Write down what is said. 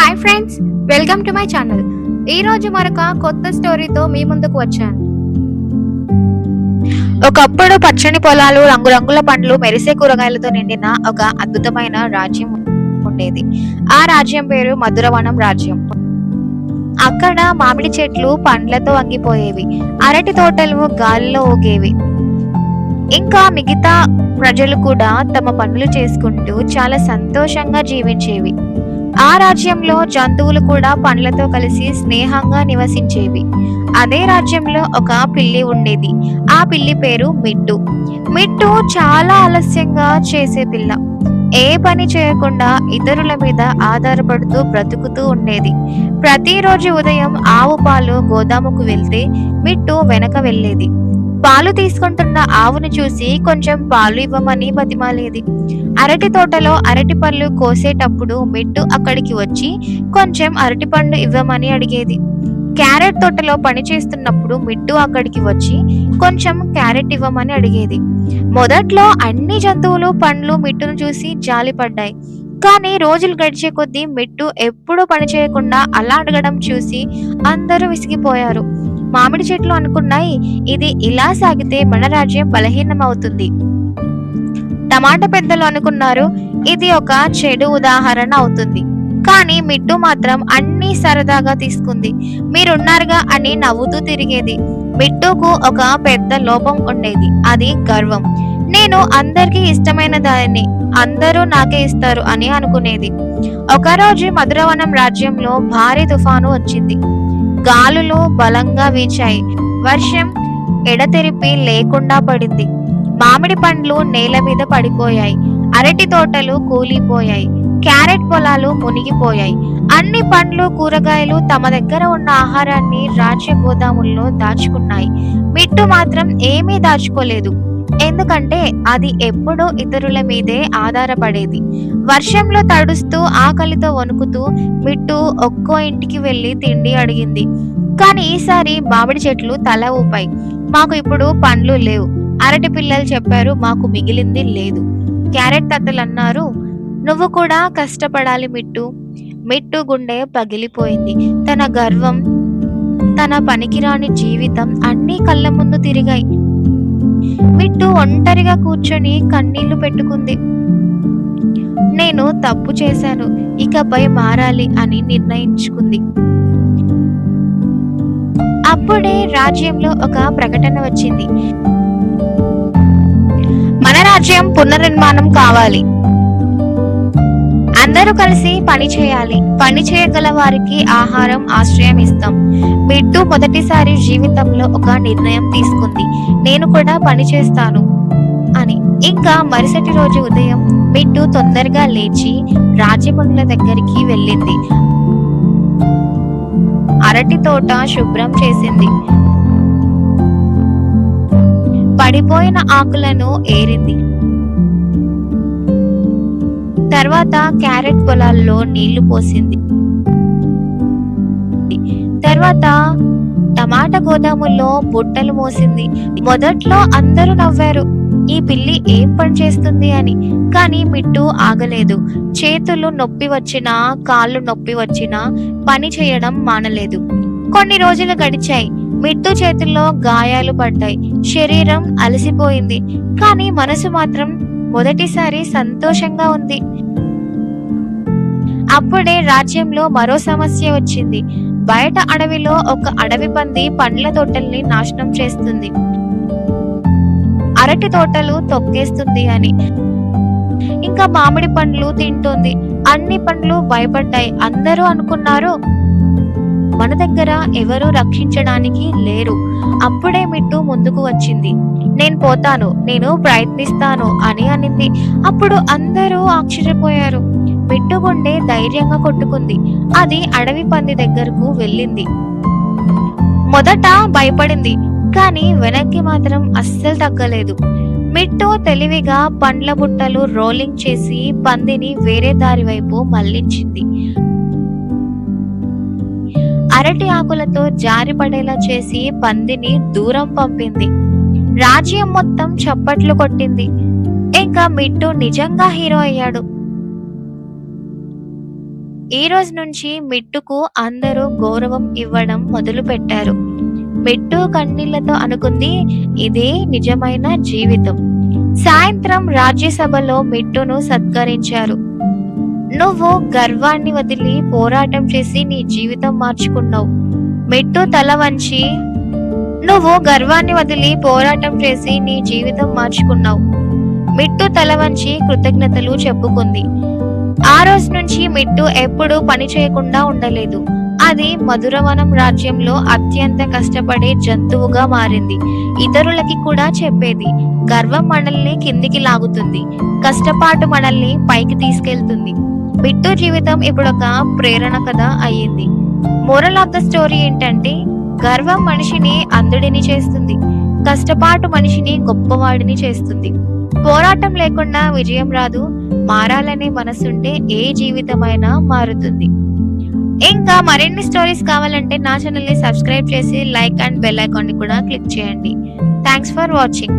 Hi friends, welcome to my channel. ఈ రోజు మరొక కొత్త స్టోరీతో మీ ముందుకు వచ్చాను. ఒకప్పుడు పచ్చని పొలాలు, రంగురంగుల పండ్లు, మెరిసే కూరగాయలతో నిండిన ఒక అద్భుతమైన రాజ్యం ఉండేది. ఆ రాజ్యం పేరు మధురవనం రాజ్యం. అక్కడ మామిడి చెట్లు పండ్లతో వంగిపోయేవి, అరటి తోటలు గాలిలో ఊగేవి. ఇంకా మిగతా ప్రజలు కూడా తమ పనులు చేసుకుంటూ చాలా సంతోషంగా జీవించేవి. ఆ రాజ్యంలో జంతువులు కూడా పండ్లతో కలిసి స్నేహంగా నివసించేవి. అదే రాజ్యంలో ఒక పిల్లి ఉండేది. ఆ పిల్లి పేరు మిట్టు. మిట్టు చాలా ఆలస్యంగా చేసే పిల్ల. ఏ పని చేయకుండా ఇతరుల మీద ఆధారపడుతూ బ్రతుకుతూ ఉండేది. ప్రతిరోజు ఉదయం ఆవు పాలు గోదాముకు వెళ్తే మిట్టు వెనక వెళ్ళేది. పాలు తీసుకుంటున్న ఆవును చూసి కొంచెం పాలు ఇవ్వమని బతిమాలేది. అరటి తోటలో అరటి పళ్ళు కోసేటప్పుడు మిట్టు అక్కడికి వచ్చి కొంచెం అరటి పండు ఇవ్వమని అడిగేది. క్యారెట్ తోటలో పని చేస్తున్నప్పుడు మిట్టు అక్కడికి వచ్చి కొంచెం క్యారెట్ ఇవ్వమని అడిగేది. మొదట్లో అన్ని జంతువులు పండ్లు మిట్టును చూసి జాలిపడ్డాయి. కానీ రోజులు గడిచే కొద్దీ మిట్టు ఎప్పుడూ పని చేయకుండా అలా అడగడం చూసి అందరూ విసిగిపోయారు. మామిడి చెట్లు అనుకున్నాయి, ఇది ఇలా సాగితే మన రాజ్యం బలహీనమవుతుంది. టమాటా పెద్దలు అనుకున్నారు, ఇది ఒక చెడు ఉదాహరణ అవుతుంది. కానీ మిట్టు మాత్రం అన్ని సరదాగా తీసుకుంది. మీరున్నారుగా అని నవ్వుతూ తిరిగేది. మిట్టుకు ఒక పెద్ద లోపం ఉండేది, అది గర్వం. నేను అందరికీ ఇష్టమైన దానిని, అందరూ నాకే ఇస్తారు అని అనుకునేది. ఒకరోజు మధురవనం రాజ్యంలో భారీ తుఫాను వచ్చింది. గాలులు బలంగా వీచాయి. వర్షం ఎడతెరిపి లేకుండా పడింది. మామిడి పండ్లు నేల మీద పడిపోయాయి. అరటి తోటలు కూలిపోయాయి. క్యారెట్ పొలాలు మునిగిపోయాయి. అన్ని పండ్లు కూరగాయలు తమ దగ్గర ఉన్న ఆహారాన్ని రాజ్య గోదాముల్లో దాచుకున్నాయి. మిట్టు మాత్రం ఏమీ దాచుకోలేదు. ఎందుకంటే అది ఎప్పుడూ ఇతరుల మీదే ఆధారపడేది. వర్షంలో తడుస్తూ ఆకలితో వణుకుతూ మిట్టు ఒక్కో ఇంటికి వెళ్లి తిండి అడిగింది. కానీ ఈసారి మామిడి చెట్లు తల ఊపాయి. మాకు ఇప్పుడు పండ్లు లేవు. అరటి పిల్లలు చెప్పారు, మాకు మిగిలింది లేదు. క్యారెట్ తత్తలు అన్నారు, నువ్వు కూడా కష్టపడాలి మిట్టు. మిట్టు గుండె పగిలిపోయింది. తన గర్వం, తన పనికిరాని జీవితం అన్నీ కళ్ళ ముందు తిరిగాయి. మిట్టు ఒంటరిగా కూర్చొని కన్నీళ్లు పెట్టుకుంది. నేను తప్పు చేశాను, ఇకపై మారాలి అని నిర్ణయించుకుంది. అప్పుడే రాజ్యంలో ఒక ప్రకటన వచ్చింది. మన రాజ్యం పునర్నిర్మాణం కావాలి. అందరూ కలిసి పని చేయాలి. పని చేయగల వారికి ఆహారం, ఆశ్రయం ఇస్తాం. మిట్టు మొదటిసారి జీవితంలో ఒక నిర్ణయం తీసుకుంది, నేను కూడా పని చేస్తాను అని. ఇంకా మరుసటి రోజు ఉదయం మిట్టు తొందరగా లేచి రాజ్యపనుల దగ్గరికి వెళ్ళింది. అరటి తోట శుభ్రం చేసింది. పడిపోయిన ఆకులను ఏరింది. తర్వాత క్యారెట్ పొలాల్లో నీళ్లు పోసింది. తర్వాత టమాటా గోదాముల్లో బుట్టలు మోసింది. మొదట్లో అందరూ నవ్వారు, ఈ పిల్లి ఏం పని చేస్తుంది అని. కానీ మిట్టు ఆగలేదు. చేతులు నొప్పి వచ్చినా, కాళ్ళు నొప్పి వచ్చినా పని చేయడం మానలేదు. కొన్ని రోజులు గడిచాయి. మిట్టు చేతుల్లో గాయాలు పడ్డాయి. శరీరం అలసిపోయింది. కానీ మనసు మాత్రం మొదటిసారి సంతోషంగా ఉంది. అప్పుడే రాజ్యంలో మరో సమస్య వచ్చింది. బయట అడవిలో ఒక అడవి పంది పండ్ల తోటల్ని నాశనం చేస్తుంది, అరటి తోటలు తొక్కేస్తుంది అని. ఇంకా మామిడి పండ్లు తింటుంది. అన్ని పండ్లు భయపడ్డాయి. అందరూ అనుకున్నారు, మన దగ్గర ఎవరూ రక్షించడానికి లేరు. అప్పుడే మిట్టు ముందుకు వచ్చింది. నేను పోతాను, నేను ప్రయత్నిస్తాను అని అనింది. అప్పుడు అందరూ ఆశ్చర్యపోయారు. మిట్టు గుండె ధైర్యంగా కొట్టుకుంది. అది అడవి పంది దగ్గరకు వెళ్ళింది. మొదట భయపడింది, కానీ వెనక్కి మాత్రం అస్సలు తగ్గలేదు. మిట్టు తెలివిగా పండ్ల బుట్టలు రోలింగ్ చేసి పందిని వేరే దారి వైపు మళ్లించింది. అరటి ఆకులతో జారి పడేలా చేసి పందిని దూరం పంపింది. రాజ్యం మొత్తం చప్పట్లు కొట్టింది. ఇంకా మిట్టు నిజంగా హీరో అయ్యాడు. ఈ రోజు నుంచి మిట్టుకు అందరూ గౌరవం ఇవ్వడం మొదలుపెట్టారు. మిట్టు కన్నీళ్లతో అనుకుంది, ఇదే నిజమైన జీవితం. సాయంత్రం రాజ్యసభలో మిట్టును సత్కరించారు. నువ్వు గర్వాన్ని వదిలి పోరాటం చేసి నీ జీవితం మార్చుకున్నావు. మిట్టు తల వంచి నువ్వు గర్వాన్ని వదిలి పోరాటం చేసి నీ జీవితం మార్చుకున్నావు. మిట్టు తల వంచి కృతజ్ఞతలు చెప్పుకుంది. ఆ రోజు నుంచి మిట్టు ఎప్పుడూ పని చేయకుండా ఉండలేదు. అది మధురవనం రాజ్యంలో అత్యంత కష్టపడే జంతువుగా మారింది. ఇతరులకి కూడా చెప్పేది, గర్వం మనల్ని కిందికి లాగుతుంది, కష్టపాటు మనల్ని పైకి తీసుకెళ్తుంది. మిట్టు జీవితం ఇప్పుడు ఒక ప్రేరణ కథ అయ్యింది. మోరల్ ఆఫ్ ద స్టోరీ ఏంటంటే, గర్వం మనిషిని అంధుడిని చేస్తుంది, కష్టపాటు మనిషిని గొప్పవాడిని చేస్తుంది. పోరాటం లేకుండా విజయం రాదు. మారాలనే మనసుంటే ఏ జీవితమైనా మారుతుంది. ఇంకా మరిన్ని స్టోరీస్ కావాలంటే నా ఛానల్ ని సబ్స్క్రైబ్ చేసి లైక్ అండ్ బెల్ ఐకాన్ ని కూడా క్లిక్ చేయండి. Thanks for watching.